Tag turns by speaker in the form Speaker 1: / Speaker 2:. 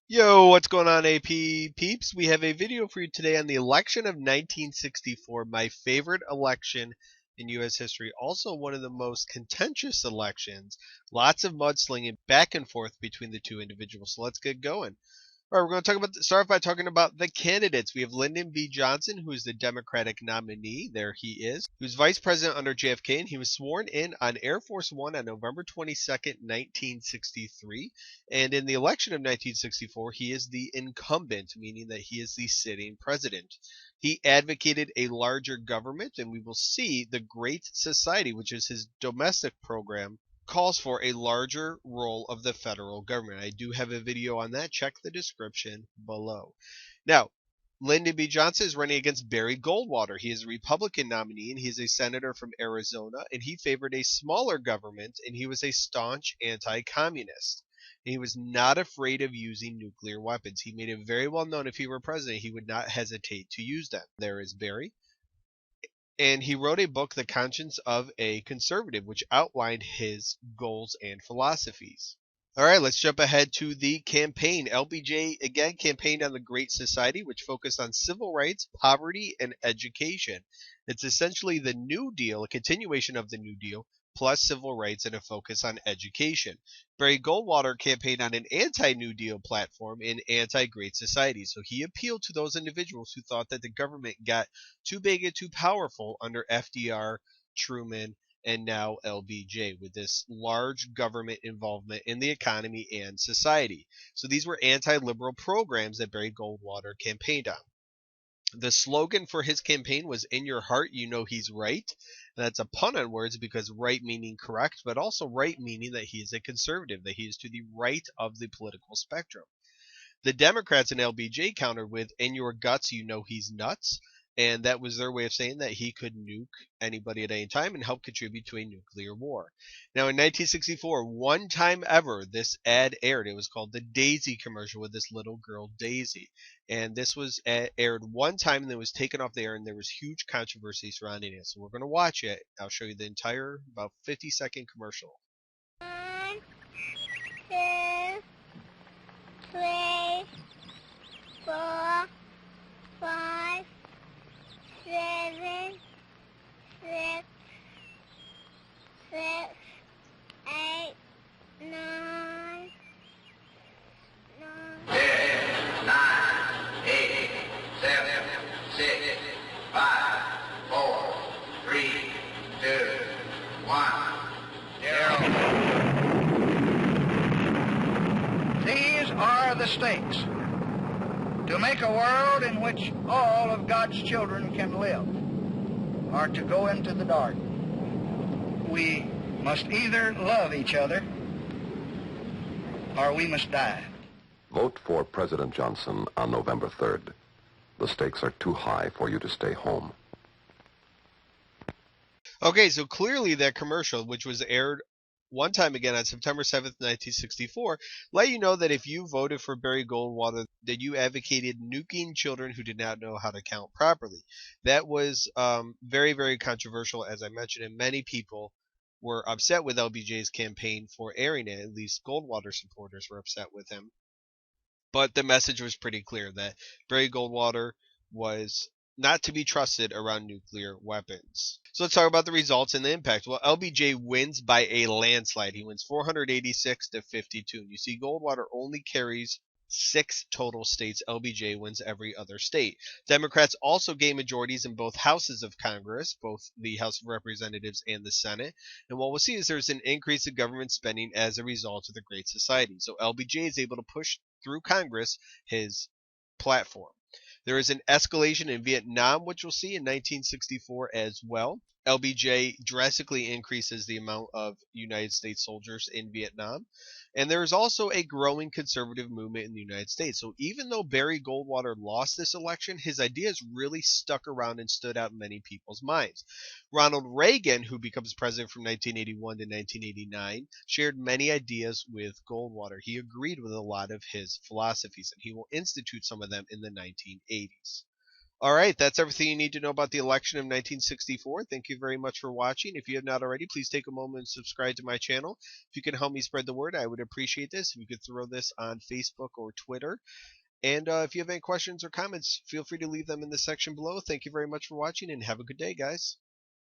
Speaker 1: Yo, what's going on, AP peeps? We have a video for you today on the election of 1964, my favorite election in U.S. history. Also, one of the most contentious elections. Lots of mudslinging back and forth between the two individuals. So let's get going. All right, we're going to start off by talking about the candidates. We have Lyndon B. Johnson, who is the Democratic nominee. There he is. He was vice president under JFK, and he was sworn in on Air Force One on November 22nd, 1963. And in the election of 1964, he is the incumbent, meaning that he is the sitting president. He advocated a larger government, and we will see the Great Society, which is his domestic program, calls for a larger role of the federal government. I do have a video on that. Check the description below. Now, Lyndon B. Johnson is running against Barry Goldwater. He is a Republican nominee, and he's a senator from Arizona, and he favored a smaller government, and he was a staunch anti-communist. And he was not afraid of using nuclear weapons. He made it very well known if he were president, he would not hesitate to use them. There is Barry. And he wrote a book, The Conscience of a Conservative, which outlined his goals and philosophies. All right, let's jump ahead to the campaign. LBJ again campaigned on the Great Society, which focused on civil rights, poverty, and education. It's essentially the New Deal, a continuation of the New Deal, plus civil rights and a focus on education. Barry Goldwater campaigned on an anti-New Deal platform and anti-Great Society. So he appealed to those individuals who thought that the government got too big and too powerful under FDR, Truman, and now LBJ with this large government involvement in the economy and society. So these were anti-liberal programs that Barry Goldwater campaigned on. The slogan for his campaign was "In your heart, you know he's right." And that's a pun on words because right meaning correct, but also right meaning that he is a conservative, that he is to the right of the political spectrum. The Democrats and LBJ countered with "In your guts, you know he's nuts." And that was their way of saying that he could nuke anybody at any time and help contribute to a nuclear war. Now, in 1964, one time ever, this ad aired. It was called the Daisy commercial with this little girl, Daisy. And this was aired one time and then was taken off the air, and there was huge controversy surrounding it. So we're going to watch it. I'll show you the entire about 50-second commercial.
Speaker 2: 1, 2, 3, 4, 5, 7, 6, 8, 9,
Speaker 3: 10, 9, 8, 7, 6, 5, 4, 3, 2, 1, 0. These are the stakes to make a world in which all of God's children can live, or to go into the dark. We must either love each other or we must die.
Speaker 4: Vote for President Johnson on November 3rd. The stakes are too high for you to stay home.
Speaker 1: Okay, so clearly that commercial, which was aired one time again on September 7th, 1964, let you know that if you voted for Barry Goldwater, that you advocated nuking children who did not know how to count properly. That was very, very controversial, as I mentioned, and many people were upset with LBJ's campaign for airing it. At least Goldwater supporters were upset with him. But the message was pretty clear that Barry Goldwater was not to be trusted around nuclear weapons. So let's talk about the results and the impact. Well, LBJ wins by a landslide. He wins 486 to 52. And you see Goldwater only carries 6 total states. LBJ wins every other state. Democrats also gain majorities in both houses of Congress, both the House of Representatives and the Senate. And what we'll see is there's an increase in government spending as a result of the Great Society. So LBJ is able to push through Congress his platform. There is an escalation in Vietnam, which we'll see in 1964 as well. LBJ drastically increases the amount of United States soldiers in Vietnam. And there is also a growing conservative movement in the United States. So even though Barry Goldwater lost this election, his ideas really stuck around and stood out in many people's minds. Ronald Reagan, who becomes president from 1981 to 1989, shared many ideas with Goldwater. He agreed with a lot of his philosophies, and he will institute some of them in the 1980s. All right, that's everything you need to know about the election of 1964. Thank you very much for watching. If you have not already, please take a moment and subscribe to my channel. If you can help me spread the word, I would appreciate this. If you could throw this on Facebook or Twitter. And if you have any questions or comments, feel free to leave them in the section below. Thank you very much for watching, and have a good day, guys.